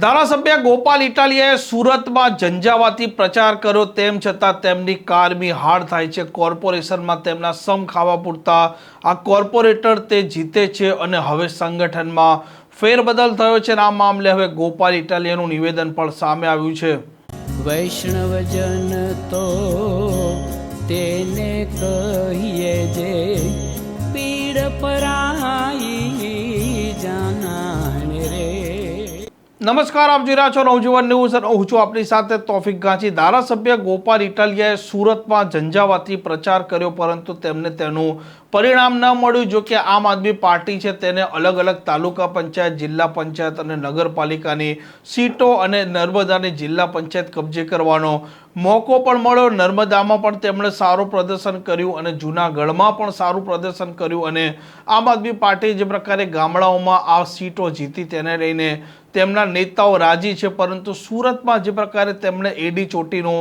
ધારાસભ્ય ગોપાલ ઇટાલિયાએ સુરતમાં ઝંઝાવાતી પ્રચાર કર્યો, તેમ છતાં તેમની કારમી હાર થાય છે। કોર્પોરેશનમાં તેમના સમ ખાવા પૂરતા આ કોર્પોરેટર તે જીતે છે અને હવે સંગઠનમાં ફેરબદલ થયો છે। આ મામલે હવે ગોપાલ ઇટાલિયાનું નિવેદન પણ સામે આવ્યું છે। વૈષ્ણવજન તો તેને કહીએ જે પીડ પરાઈ જાનાને રે। નમસ્કાર, આપ જોઈ રહ્યા છો નવજીવન ન્યૂઝ અને હું છું આપની સાથે તોફિક ગાંચી। ધારાસભ્ય ગોપાલ ઇટાલિયાએ સુરતમાં ઝંઝાવાતી પ્રચાર કર્યો, પરંતુ તેમને તેનું પરિણામ ન મળ્યું। જો કે આમ આદમી પાર્ટી છે તેને અલગ અલગ તાલુકા પંચાયત, જિલ્લા પંચાયત અને નગરપાલિકાની સીટો અને નર્મદાની જિલ્લા પંચાયત કબજે કરવાનો મોકો પણ મળ્યો। નર્મદામાં પણ તેમણે સારું પ્રદર્શન કર્યું અને જૂનાગઢમાં પણ સારું પ્રદર્શન કર્યું અને આમ આદમી પાર્ટી જે પ્રકારે ગામડાઓમાં આ સીટો જીતી તેને લઈને તેમના નેતાઓ રાજી છે। પરંતુ સુરતમાં જે પ્રકારે તેમણે એડી ચોટીનો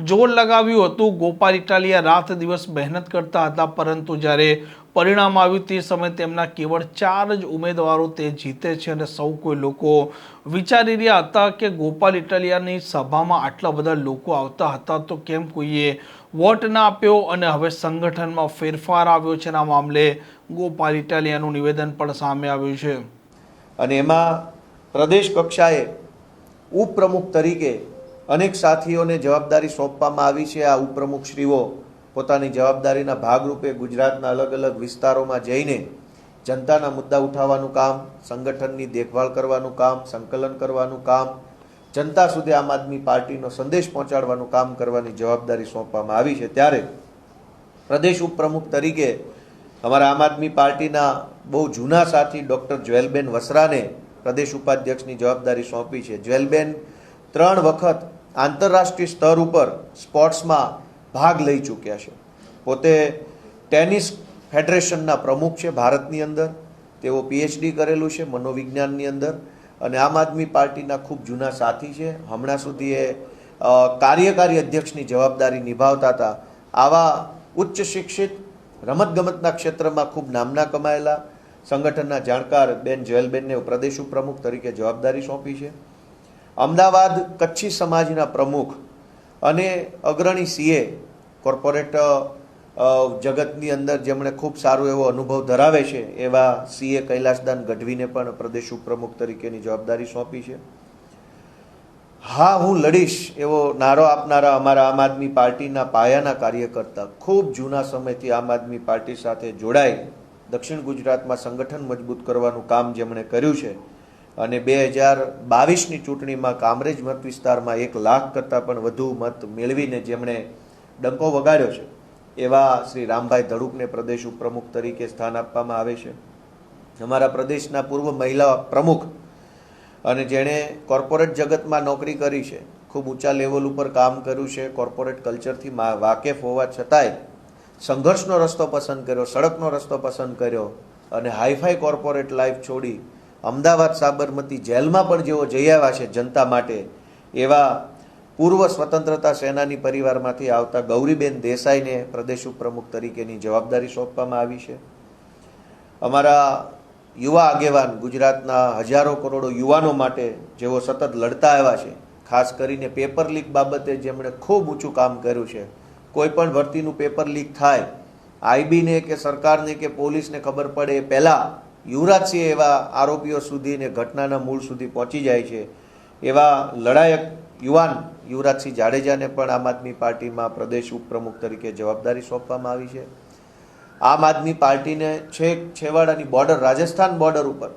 જોર લગાવ્યું હતું, ગોપાલ ઇટાલિયા રાત દિવસ મહેનત કરતા હતા, પરંતુ જ્યારે પરિણામ આવ્યું તે સમયે તેમના કેવળ 4 જ ઉમેદવારો તે જીતે છે અને સૌ કોઈ લોકો વિચારી રહ્યા હતા કે ગોપાલ ઇટાલિયાની સભામાં આટલા બધા લોકો આવતા હતા તો કેમ કોઈએ વોટ ના આપ્યો અને હવે સંગઠનમાં ફેરફાર આવ્યો છે। આ મામલે ગોપાલ ઇટાલિયાનું નિવેદન પણ સામે આવ્યું છે અને એમાં પ્રદેશ કક્ષાએ ઉપપ્રમુખ તરીકે અનેક સાથીઓને જવાબદારી સોંપવામાં આવી છે। આ ઉપપ્રમુખશ્રીઓ પોતાની જવાબદારીના ભાગરૂપે ગુજરાતના અલગ અલગ વિસ્તારોમાં જઈને જનતાના મુદ્દા ઉઠાવવાનું કામ, સંગઠનની દેખભાળ કરવાનું કામ, સંકલન કરવાનું કામ, જનતા સુધી આમ આદમી પાર્ટીનો સંદેશ પહોંચાડવાનું કામ કરવાની જવાબદારી સોંપવામાં આવી છે। ત્યારે પ્રદેશ ઉપપ્રમુખ તરીકે અમારા આમ આદમી પાર્ટીના બહુ જૂના સાથી ડૉક્ટર જ્વેલબેન વસરાને પ્રદેશ ઉપાધ્યક્ષની જવાબદારી સોંપી છે। જ્વેલબેન 3 વખત આંતરરાષ્ટ્રીય સ્તર ઉપર સ્પોર્ટ્સમાં ભાગ લઈ ચૂક્યા છે। પોતે ટેનિસ ફેડરેશનના પ્રમુખ છે ભારતની અંદર। તેઓ PhD કરેલું છે મનોવિજ્ઞાનની અંદર અને આમ આદમી પાર્ટીના ખૂબ જૂના સાથી છે। હમણાં સુધી એ કાર્યકારી અધ્યક્ષની જવાબદારી નિભાવતા હતા। આવા ઉચ્ચ શિક્ષિત, રમતગમતના ક્ષેત્રમાં ખૂબ નામના કમાયેલા સંગઠનના જાણકાર બેન જ્વેલબેનને પ્રદેશ ઉપપ્રમુખ તરીકે જવાબદારી સોંપી છે। અમદાવાદ કચ્છી સમાજના પ્રમુખ અને અગ્રણી CA કોર્પોરેટ જગતની અંદર જેમણે ખૂબ સારો એવો અનુભવ ધરાવે છે એવા CA કૈલાસદાન ગઢવીને પણ પ્રદેશ ઉપપ્રમુખ તરીકેની જવાબદારી સોંપી છે। હા, હું લડીશ એવો નારો આપનારા અમારા આમ આદમી પાર્ટીના પાયાના કાર્યકર્તા, ખૂબ જૂના સમયથી આમ આદમી પાર્ટી સાથે જોડાઈ દક્ષિણ ગુજરાતમાં સંગઠન મજબૂત કરવાનું કામ જેમણે કર્યું છે અને 2022ની ચૂંટણીમાં કામરેજ મત વિસ્તારમાં 1 લાખ કરતાં પણ વધુ મત મેળવીને જેમણે ડંકો વગાડ્યો છે એવા શ્રી રામભાઈ ધડુકને પ્રદેશ ઉપપ્રમુખ તરીકે સ્થાન આપવામાં આવે છે। અમારા પ્રદેશના પૂર્વ મહિલા પ્રમુખ અને જેણે કોર્પોરેટ જગતમાં નોકરી કરી છે, ખૂબ ઊંચા લેવલ ઉપર કામ કર્યું છે, કોર્પોરેટ કલ્ચરથી વાકેફ હોવા છતાંય સંઘર્ષનો રસ્તો પસંદ કર્યો, સડકનો રસ્તો પસંદ કર્યો અને હાઈફાઈ કોર્પોરેટ લાઈફ છોડી અમદાવાદ સાબરમતી જેલમાં પણ જેઓ જઈ આવ્યા છે જનતા માટે, એવા પૂર્વ સ્વતંત્રતા સેનાની પરિવારમાંથી આવતા ગૌરીબેન દેસાઈને પ્રદેશ ઉપપ્રમુખ તરીકેની જવાબદારી સોંપવામાં આવી છે। અમારા યુવા આગેવાન, ગુજરાતના હજારો કરોડો યુવાનો માટે જેઓ સતત લડતા આવ્યા છે, ખાસ કરીને પેપર લીક બાબતે જેમણે ખૂબ ઊંચું કામ કર્યું છે। કોઈ પણ ભરતીનું પેપર લીક થાય, IBને કે સરકારને કે પોલીસને ખબર પડે એ પહેલાં યુવરાજસિંહ એવા આરોપીઓ સુધી ને ઘટનાના મૂળ સુધી પહોંચી જાય છે। એવા લડાયક યુવાન યુવરાજસિંહ જાડેજાને પણ આમ આદમી પાર્ટીમાં પ્રદેશ ઉપપ્રમુખ તરીકે જવાબદારી સોંપવામાં આવી છે। આમ આદમી પાર્ટીને છેક છેવાડાની બોર્ડર, રાજસ્થાન બોર્ડર ઉપર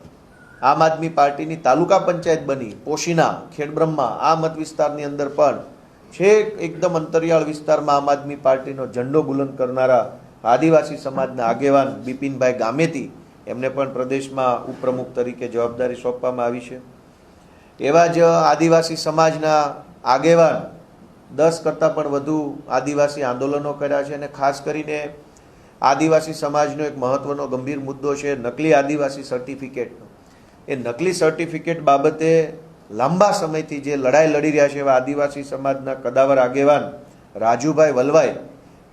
આમ આદમી પાર્ટીની તાલુકા પંચાયત બની પોશીના, ખેડબ્રહ્મા, આ મત વિસ્તારની અંદર પણ છેક એકદમ અંતરિયાળ વિસ્તારમાં આમ આદમી પાર્ટીનો ઝંડો બુલંદ કરનારા આદિવાસી સમાજના આગેવાન બિપિનભાઈ ગામેતી, એમને પણ પ્રદેશમાં ઉપપ્રમુખ તરીકે જવાબદારી સોંપવામાં આવી છે। એવા જ આદિવાસી સમાજના આગેવાન 10 કરતાં પણ વધુ આદિવાસી આંદોલનો કર્યા છે અને ખાસ કરીને આદિવાસી સમાજનો એક મહત્વનો ગંભીર મુદ્દો છે નકલી આદિવાસી સર્ટિફિકેટનો। એ નકલી સર્ટિફિકેટ બાબતે લાંબા સમયથી જે લડાઈ લડી રહ્યા છે એવા આદિવાસી સમાજના કદાવર આગેવાન રાજુભાઈ વલવાઈ,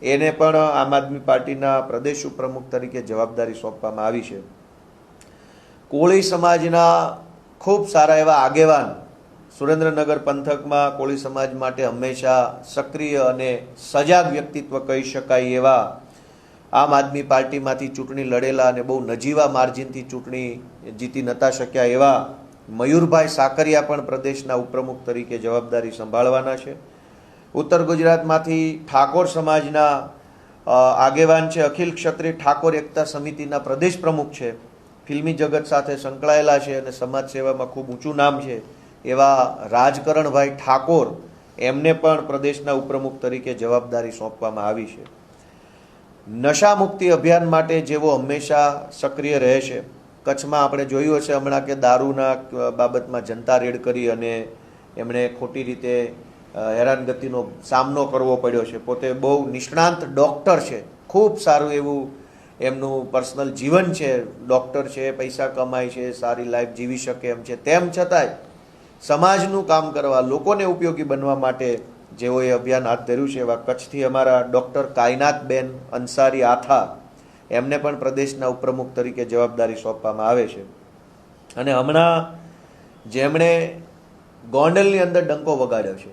એને પણ આમ આદમી પાર્ટીના પ્રદેશ ઉપપ્રમુખ તરીકે જવાબદારી સોંપવામાં આવી છે। કોળી સમાજના ખૂબ સારા એવા આગેવાન સુરેન્દ્રનગર પંથકમાં કોળી સમાજ માટે હંમેશા સક્રિય અને સજાગ વ્યક્તિત્વ કહી શકાય એવા આમ આદમી પાર્ટીમાંથી ચૂંટણી લડેલા અને બહુ નજીવા માર્જિનથી ચૂંટણી જીતી નતા શક્યા એવા મયુરભાઈ સાકરિયા પણ પ્રદેશના ઉપપ્રમુખ તરીકે જવાબદારી સંભાળવાના છે. ઉત્તર ગુજરાતમાંથી ઠાકોર સમાજના આગેવાન છે, અખિલ ક્ષત્રિય ઠાકોર એકતા સમિતિના પ્રદેશ પ્રમુખ છે, ફિલ્મી જગત સાથે સંકળાયેલા છે અને સમાજ સેવામાં ખૂબ ઊંચું નામ છે એવા રાજકરણભાઈ ઠાકોર, એમને પણ પ્રદેશના ઉપપ્રમુખ તરીકે જવાબદારી સોંપવામાં આવી છે. નશા મુક્તિ અભિયાન માટે જેવો હંમેશા સક્રિય રહે છે, કચ્છમાં આપણે જોયું હશે હમણાં કે દારૂના બાબતમાં જનતા રેડ કરી અને એમણે ખોટી રીતે હેરાનગતિનો સામનો કરવો પડ્યો છે. પોતે બહુ નિષ્ણાંત ડૉક્ટર છે, ખૂબ સારું એવું એમનું પર્સનલ જીવન છે, ડૉક્ટર છે, પૈસા કમાય છે, સારી લાઈફ જીવી શકે એમ છે, તેમ છતાંય સમાજનું કામ કરવા, લોકોને ઉપયોગી બનવા માટે જેઓએ અભિયાન હાથ ધર્યું છે એવા કચ્છથી અમારા ડૉક્ટર કાયનાતબેન અંસારી આથા, એમને પણ પ્રદેશના ઉપપ્રમુખ તરીકે જવાબદારી સોંપવામાં આવે છે. અને હમણાં જેમણે ગોંડલની અંદર ડંકો વગાડ્યો છે,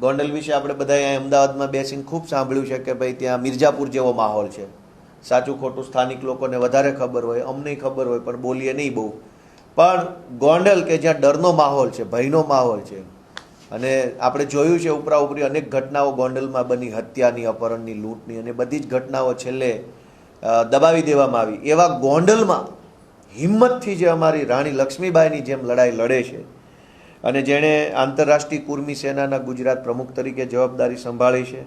ગોંડલ વિશે આપણે બધાએ અહીં અમદાવાદમાં બેસીને ખૂબ સાંભળ્યું છે કે ભાઈ ત્યાં મિર્જાપુર જેવો માહોલ છે. સાચું ખોટું સ્થાનિક લોકોને વધારે ખબર હોય, અમને ખબર હોય, પણ બોલીએ નહીં બહુ. પણ ગોંડલ કે જ્યાં ડરનો માહોલ છે, ભયનો માહોલ છે, અને આપણે જોયું છે ઉપરા ઉપરી અનેક ઘટનાઓ ગોંડલમાં બની, હત્યાની, અપહરણની, લૂંટની, અને બધી જ ઘટનાઓ છેલ્લે દબાવી દેવામાં આવી. એવા ગોંડલમાં હિંમતથી જે અમારી રાણી લક્ષ્મીબાઈની જેમ લડાઈ લડે છે અને જેણે આંતરરાષ્ટ્રીય કુર્મી સેનાના ગુજરાત પ્રમુખ તરીકે જવાબદારી સંભાળી છે,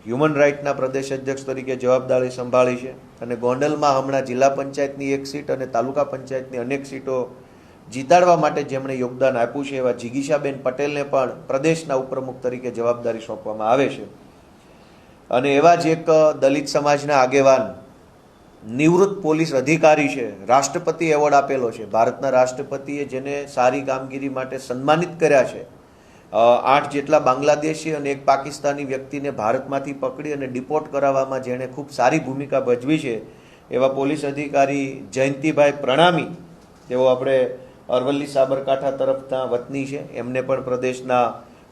હ્યુમન રાઇટના પ્રદેશ અધ્યક્ષ તરીકે જવાબદારી સંભાળી છે, અને ગોંડલમાં હમણાં જિલ્લા પંચાયતની એક સીટ અને તાલુકા પંચાયતની અનેક સીટો જીતાડવા માટે જેમણે યોગદાન આપ્યું છે એવા જિગીશાબેન પટેલને પણ પ્રદેશના ઉપપ્રમુખ તરીકે જવાબદારી સોંપવામાં આવે છે. અને એવા જ એક દલિત સમાજના આગેવાન, નિવૃત્ત પોલીસ અધિકારી છે, રાષ્ટ્રપતિ એવોર્ડ આપેલો છે, ભારતના રાષ્ટ્રપતિએ જેને સારી કામગીરી માટે સન્માનિત કર્યા છે. 8 જેટલા બાંગ્લાદેશી અને એક પાકિસ્તાની વ્યક્તિને ભારતમાંથી પકડી અને ડિપોર્ટ કરાવવામાં જેણે ખૂબ સારી ભૂમિકા ભજવી છે એવા પોલીસ અધિકારી જયંતિભાઈ પ્રણામી, તેઓ આપણે અરવલ્લી સાબરકાંઠા તરફના વતની છે, એમને પણ પ્રદેશના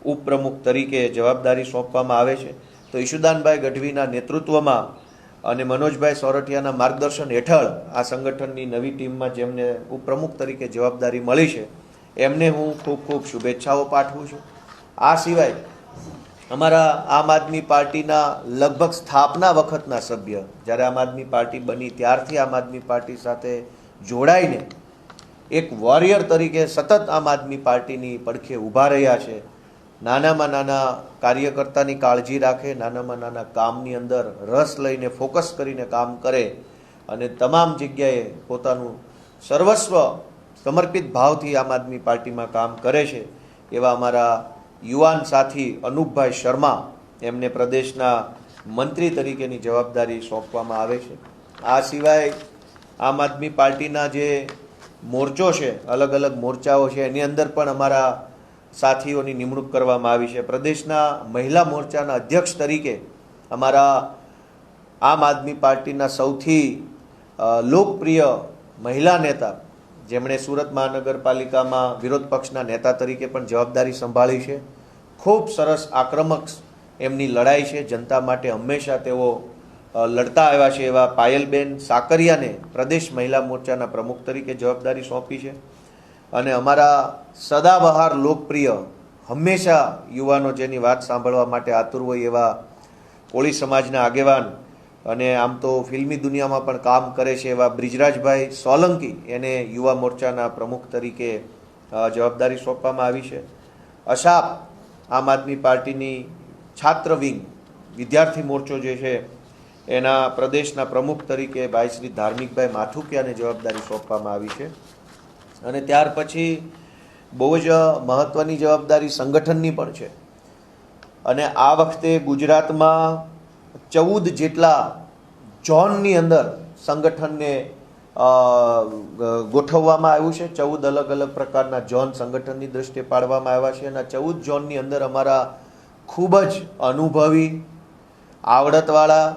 ઉપપ્રમુખ તરીકે જવાબદારી સોંપવામાં આવે છે. તો ઈશુદાનભાઈ ગઢવીના નેતૃત્વમાં અને મનોજભાઈ સોરઠિયાના માર્ગદર્શન હેઠળ આ સંગઠનની નવી ટીમમાં જેમને ઉપપ્રમુખ તરીકે જવાબદારી મળી છે એમને હું ખૂબ ખૂબ શુભેચ્છાઓ પાઠવું છું. આ સિવાય અમારા આમ આદમી પાર્ટીના લગભગ સ્થાપના વખતના સભ્ય, જ્યારે આમ આદમી પાર્ટી બની ત્યારથી આમ આદમી પાર્ટી સાથે જોડાઈને એક વોરિયર તરીકે સતત આમ આદમી પાર્ટીની પડખે ઊભા રહ્યા છે. નાનામાં નાના કાર્યકર્તાની કાળજી રાખે, નાનામાં નાના કામની અંદર રસ લઈને ફોકસ કરીને કામ કરે અને તમામ જગ્યાએ પોતાનું સર્વસ્વ સમર્પિત ભાવથી આમ આદમી પાર્ટીમાં કામ કરે છે એવા અમારા યુવાન સાથી અનુપભાઈ શર્મા, એમને પ્રદેશના મંત્રી તરીકેની જવાબદારી સોંપવામાં આવે છે. આ સિવાય આમ આદમી પાર્ટીના જે મોરચો છે, અલગ અલગ મોરચાઓ છે, એની અંદર પણ અમારા સાથીઓની નિમણૂક કરવામાં આવી છે. પ્રદેશના મહિલા મોરચાના અધ્યક્ષ તરીકે અમારા આમ આદમી પાર્ટીના સૌથી લોકપ્રિય મહિલા નેતા, જેમણે સુરત મહાનગરપાલિકામાં વિરોધ પક્ષના નેતા તરીકે પણ જવાબદારી સંભાળી છે, ખૂબ સરસ આક્રમક એમની લડાઈ છે, જનતા માટે હંમેશા તેઓ લડતા આવ્યા છે એવા પાયલબેન સાકરિયાને પ્રદેશ મહિલા મોરચાના પ્રમુખ તરીકે જવાબદારી સોંપી છે. અને અમારા સદાબહાર લોકપ્રિય, હંમેશા યુવાનો જેની વાત સાંભળવા માટે આતુર હોય એવા કોળી સમાજના આગેવાન અને આમ તો ફિલ્મી દુનિયામાં પણ કામ કરે છે એવા બ્રિજરાજભાઈ સોલંકી, એને યુવા મોરચાના પ્રમુખ તરીકે જવાબદારી સોંપવામાં આવી છે. અશાપ આમ આદમી પાર્ટીની છાત્ર વિંગ, વિદ્યાર્થી મોરચો જે છે એના પ્રદેશના પ્રમુખ તરીકે ભાઈ શ્રી ધાર્મિકભાઈ માથુકિયાને જવાબદારી સોંપવામાં આવી છે. અને ત્યાર પછી બહુ જ મહત્ત્વની જવાબદારી સંગઠનની પણ છે. અને આ વખતે ગુજરાતમાં 14 જેટલા ઝોનની અંદર સંગઠનને ગોઠવવામાં આવ્યું છે. 14 અલગ અલગ પ્રકારના ઝોન સંગઠનની દ્રષ્ટિએ પાડવામાં આવ્યા છે. અને 14 ઝોનની અંદર અમારા ખૂબ જ અનુભવી, આવડતવાળા,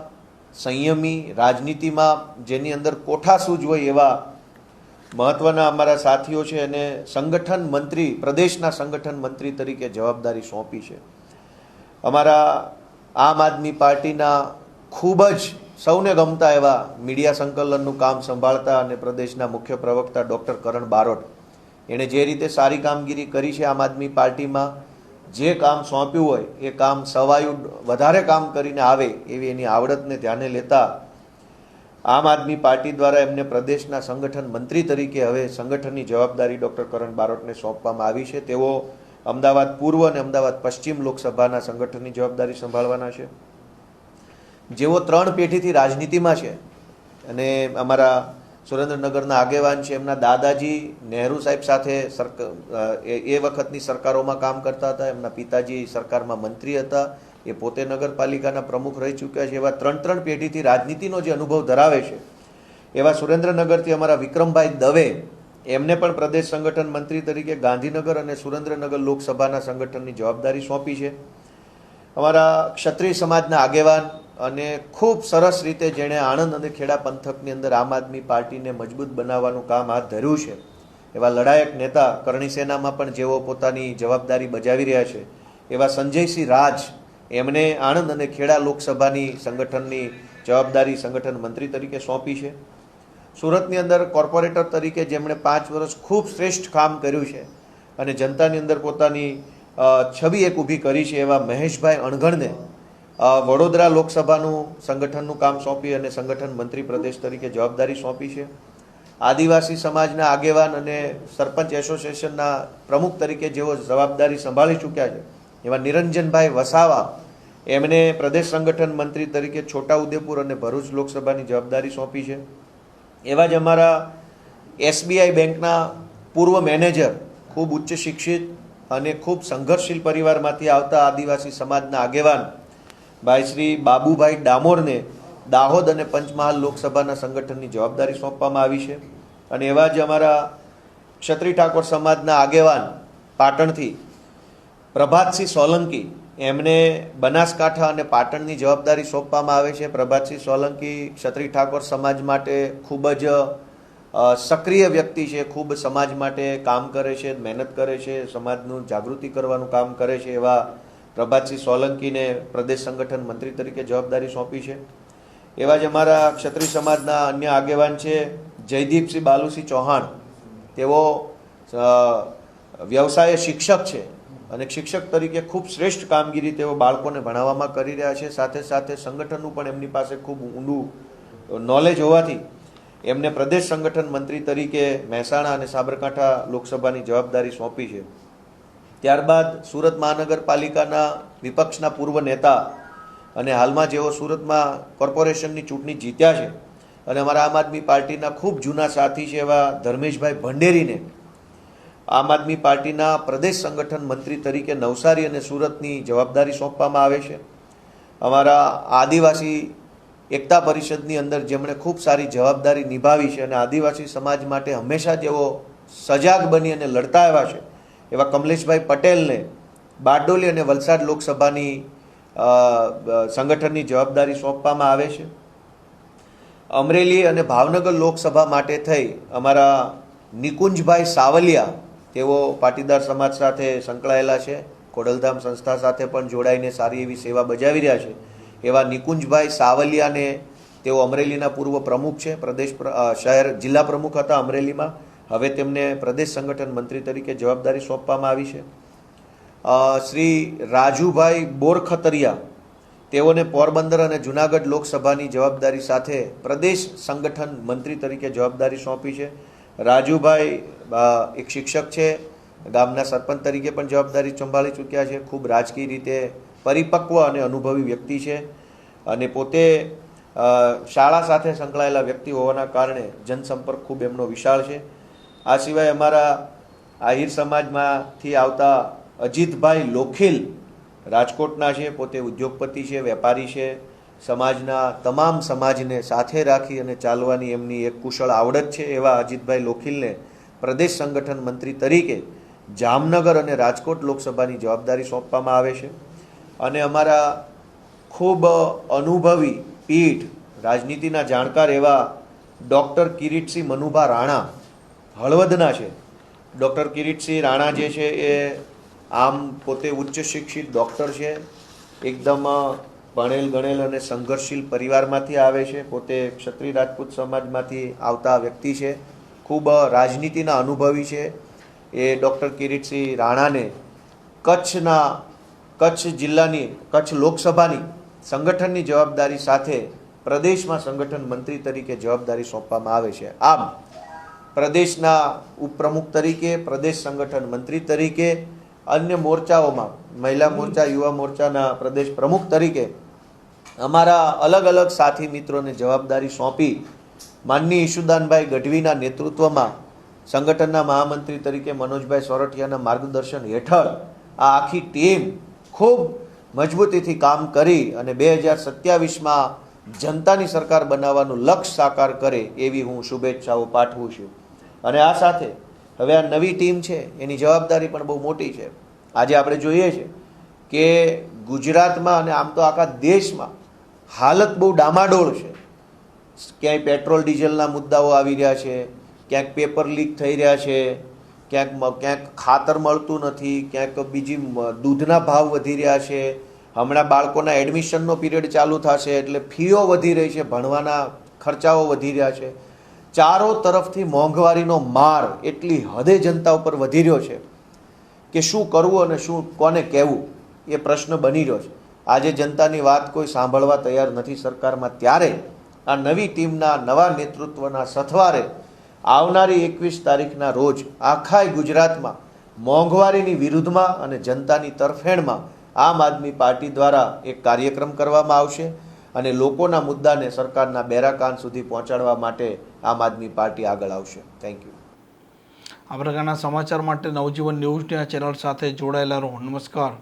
સંયમી, રાજનીતિમાં જેની અંદર કોઠાસૂઝ હોય એવા મહત્વના અમારા સાથીઓ છે એને સંગઠન મંત્રી, પ્રદેશના સંગઠન મંત્રી તરીકે જવાબદારી સોંપી છે. અમારા આમ આદમી પાર્ટીના ખૂબ જ સૌને ગમતા એવા મીડિયા સંકલનનું કામ સંભાળતા અને પ્રદેશના મુખ્ય પ્રવક્તા ડૉક્ટર કરણ બારોટ, એણે જે રીતે સારી કામગીરી કરી છે આમ આદમી પાર્ટીમાં, જે કામ સોંપ્યું હોય એ કામ સવાયું વધારે કામ કરીને આવે એવી એની આવડતને ધ્યાને લેતા આમ આદમી પાર્ટી દ્વારા એમને પ્રદેશના સંગઠન મંત્રી તરીકે હવે સંગઠનની જવાબદારી ડૉક્ટર કરણ બારોટને સોંપવામાં આવી છે. તેઓ અમદાવાદ પૂર્વ અને અમદાવાદ પશ્ચિમ લોકસભાના સંગઠનની જવાબદારી સંભાળવાના છે. જેઓ 3 પેઢીથી રાજનીતિમાં છે અને અમારા સુરેન્દ્રનગરના આગેવાન છે, એમના દાદાજી નહેરુ સાહેબ સાથે એ વખતની સરકારોમાં કામ કરતા હતા. એમના પિતાજી સરકારમાં મંત્રી હતા, એ પોતે નગરપાલિકાના પ્રમુખ રહી ચૂક્યા છે. એવા 3 પેઢીથી રાજનીતિનો જે અનુભવ ધરાવે છે એવા સુરેન્દ્રનગરથી અમારા વિક્રમભાઈ દવે, એમને પણ પ્રદેશ સંગઠન મંત્રી તરીકે ગાંધીનગર અને સુરેન્દ્રનગર લોકસભાના સંગઠનની જવાબદારી સોંપી છે. અમારા ક્ષત્રિય સમાજના આગેવાન અને ખૂબ સરસ રીતે જેણે આણંદ અને ખેડા પંથકની અંદર આમ આદમી પાર્ટીને મજબૂત બનાવવાનું કામ હાથ ધર્યું છે એવા લડાયક નેતા કરણી સેનામાં પણ જેઓ પોતાની જવાબદારી બજાવી રહ્યા છે એવા સંજયસિંહ રાજ, એમને આણંદ અને ખેડા લોકસભાની સંગઠનની જવાબદારી સંગઠન મંત્રી તરીકે સોંપી છે. સુરતની અંદર કોર્પોરેટર તરીકે જેમણે 5 વર્ષ ખૂબ શ્રેષ્ઠ કામ કર્યું છે અને જનતાની અંદર પોતાની છબી એક ઊભી કરી છે એવા મહેશભાઈ અણઘણને વડોદરા લોકસભાનું સંગઠનનું કામ સોંપી અને સંગઠન મંત્રી પ્રદેશ તરીકે જવાબદારી સોંપી છે. આદિવાસી સમાજના આગેવાન અને સરપંચ એસોસિએશનના પ્રમુખ તરીકે જેઓ જવાબદારી સંભાળી ચૂક્યા છે એવા નિરંજનભાઈ વસાવા, એમને પ્રદેશ સંગઠન મંત્રી તરીકે છોટાઉદેપુર અને ભરૂચ લોકસભાની જવાબદારી સોંપી છે. એવા જ અમારા SBI બેંકના પૂર્વ મેનેજર, ખૂબ ઉચ્ચ શિક્ષિત અને ખૂબ સંઘર્ષશીલ પરિવારમાંથી આવતા આદિવાસી સમાજના આગેવાન ભાઈ શ્રી બાબુભાઈ ડામોરને દાહોદ અને પંચમહાલ લોકસભાના સંગઠનની જવાબદારી સોંપવામાં આવી છે. અને એવા જ અમારા ક્ષત્રિય ઠાકોર સમાજના આગેવાન પાટણથી પ્રભાતસિંહ સોલંકી, એમને બનાસકાંઠા અને પાટણની જવાબદારી સોંપવામાં આવે છે. પ્રભાતસિંહ સોલંકી ક્ષત્રિય ઠાકોર સમાજ માટે ખૂબ જ સક્રિય વ્યક્તિ છે, ખૂબ સમાજ માટે કામ કરે છે, મહેનત કરે છે, સમાજનું જાગૃતિ કરવાનું કામ કરે છે. એવા પ્રભાતસિંહ સોલંકીને પ્રદેશ સંગઠન મંત્રી તરીકે જવાબદારી સોંપી છે. એવા જ અમારા ક્ષત્રિય સમાજના અન્ય આગેવાન છે જયદીપસિંહ બાલુસિંહ ચૌહાણ, તેઓ વ્યવસાય શિક્ષક છે અને શિક્ષક તરીકે ખૂબ શ્રેષ્ઠ કામગીરી તેઓ બાળકોને ભણાવવામાં કરી રહ્યા છે. સાથે સાથે સંગઠનનું પણ એમની પાસે ખૂબ ઊંડું નોલેજ હોવાથી એમને પ્રદેશ સંગઠન મંત્રી તરીકે મહેસાણા અને સાબરકાંઠા લોકસભાની જવાબદારી સોંપી છે. ત્યારબાદ સુરત મહાનગરપાલિકાના વિપક્ષના પૂર્વ નેતા અને હાલમાં જેઓ સુરતમાં કોર્પોરેશનની ચૂંટણી જીત્યા છે અને અમારા આમ આદમી પાર્ટીના ખૂબ જૂના સાથી છે એવા ધર્મેશભાઈ ભંડેરીને આમ આદમી પાર્ટીના પ્રદેશ સંગઠન મંત્રી તરીકે નવસારી અને સુરતની જવાબદારી સોંપવામાં આવે છે. અમારા આદિવાસી એકતા પરિષદની અંદર જેમણે ખૂબ સારી જવાબદારી નિભાવી છે અને આદિવાસી સમાજ માટે હંમેશા જેઓ સજાગ બની અને લડતા આવ્યા છે એવા કમલેશભાઈ પટેલને બારડોલી અને વલસાડ લોકસભાની સંગઠનની જવાબદારી સોંપવામાં આવે છે. અમરેલી અને ભાવનગર લોકસભા માટે થઈ અમારા નિકુંજભાઈ સાવલિયા, તેઓ પાટીદાર સમાજ સાથે સંકળાયેલા છે, ખોડલધામ સંસ્થા સાથે પણ જોડાઈને સારી એવી સેવા બજાવી રહ્યા છે. એવા નિકુંજભાઈ સાવલિયાને, તેઓ અમરેલીના પૂર્વ પ્રમુખ છે, પ્રદેશ શહેર જિલ્લા પ્રમુખ હતા અમરેલીમાં, હવે તેમને પ્રદેશ સંગઠન મંત્રી તરીકે જવાબદારી સોંપવામાં આવી છે. શ્રી રાજુભાઈ બોરખતરિયા, તેઓને પોરબંદર અને જુનાગઢ લોકસભાની જવાબદારી સાથે પ્રદેશ સંગઠન મંત્રી તરીકે જવાબદારી સોંપી છે. રાજુભાઈ એક શિક્ષક છે, ગામના સરપંચ તરીકે પણ જવાબદારી સંભાળી ચૂક્યા છે, ખૂબ રાજકીય રીતે પરિપક્વ અને અનુભવી વ્યક્તિ છે અને પોતે શાળા સાથે સંકળાયેલા વ્યક્તિ હોવાના કારણે જનસંપર્ક ખૂબ એમનો વિશાળ છે. આ સિવાય અમારા આહિર સમાજમાંથી આવતા અજીતભાઈ લોખીલ રાજકોટના છે, પોતે ઉદ્યોગપતિ છે, વેપારી છે, સમાજના તમામ સમાજને સાથે રાખી અને ચાલવાની એમની એક કુશળ આવડત છે. એવા અજીતભાઈ લોખીલને પ્રદેશ સંગઠન મંત્રી તરીકે જામનગર અને રાજકોટ લોકસભાની જવાબદારી સોંપવામાં આવે છે. અને અમારા ખૂબ અનુભવી પીઠ રાજનીતિના જાણકાર એવા ડૉક્ટર કિરીટસિંહ મનુભા રાણા, હળવદના છે. ડૉક્ટર કિરીટસિંહ રાણા જે છે એ આમ પોતે ઉચ્ચ શિક્ષિત ડૉક્ટર છે, એકદમ ભણેલ ગણેલ અને સંઘર્ષશીલ પરિવારમાંથી આવે છે, પોતે ક્ષત્રિય રાજપૂત સમાજમાંથી આવતા વ્યક્તિ છે, ખૂબ રાજનીતિના અનુભવી છે. એ ડૉક્ટર કિરીટસિંહ રાણાને કચ્છ જિલ્લાની કચ્છ લોકસભાની સંગઠનની જવાબદારી સાથે પ્રદેશમાં સંગઠન મંત્રી તરીકે જવાબદારી સોંપવામાં આવે છે. આમ પ્રદેશના ઉપપ્રમુખ તરીકે, પ્રદેશ સંગઠન મંત્રી તરીકે, અન્ય મોરચાઓમાં મહિલા મોરચા, યુવા મોરચાના પ્રદેશ પ્રમુખ તરીકે અમારા અલગ અલગ સાથી મિત્રોને જવાબદારી સોંપી માનનીય ઈશુદાનભાઈ ગઢવીના નેતૃત્વમાં સંગઠનના મહામંત્રી તરીકે મનોજભાઈ સોરઠિયાના માર્ગદર્શન હેઠળ આ આખી ટીમ ખૂબ મજબૂતીથી કામ કરી અને 2027માં જનતાની સરકાર બનાવવાનું લક્ષ્ય સાકાર કરે એવી હું શુભેચ્છાઓ પાઠવું છું. અને આ સાથે હવે આ નવી ટીમ છે એની જવાબદારી પણ બહુ મોટી છે. આજે આપણે જોઈએ છે કે ગુજરાતમાં અને આમ તો આખા દેશમાં હાલત બહુ ડામાડોળ છે. ક્યાંય પેટ્રોલ ડીઝલના મુદ્દાઓ આવી રહ્યા છે, ક્યાંક પેપર લીક થઈ રહ્યા છે, ક્યાંક ખાતર મળતું નથી, ક્યાંક બીજી દૂધના ભાવ વધી રહ્યા છે. હમણાં બાળકોના એડમિશનનો પીરિયડ ચાલુ થશે એટલે ફીઓ વધી રહી છે, ભણવાના ખર્ચાઓ વધી રહ્યા છે. ચારો તરફથી મોંઘવારીનો માર એટલી હદે જનતા ઉપર વધી રહ્યો છે કે શું કરવું અને શું કોને કહેવું એ પ્રશ્ન બની રહ્યો છે. આજે જનતાની વાત કોઈ સાંભળવા તૈયાર નથી સરકારમાં. ત્યારે આ નવી ટીમના નવા નેતૃત્વના સથવારે આવનારી 21 તારીખના રોજ આખા ગુજરાતમાં મોંઘવારીની વિરુદ્ધમાં અને જનતાની તરફેણમાં આમ આદમી પાર્ટી દ્વારા એક કાર્યક્રમ કરવામાં આવશે અને લોકોના મુદ્દાને સરકારના બેરા કાન સુધી પહોંચાડવા માટે આમ આદમી પાર્ટી આગળ આવશે. Thank you. આ પ્રકારના સમાચાર માટે નવજીવન ન્યૂઝની આ ચેનલ સાથે જોડાયેલા રહો. નમસ્કાર.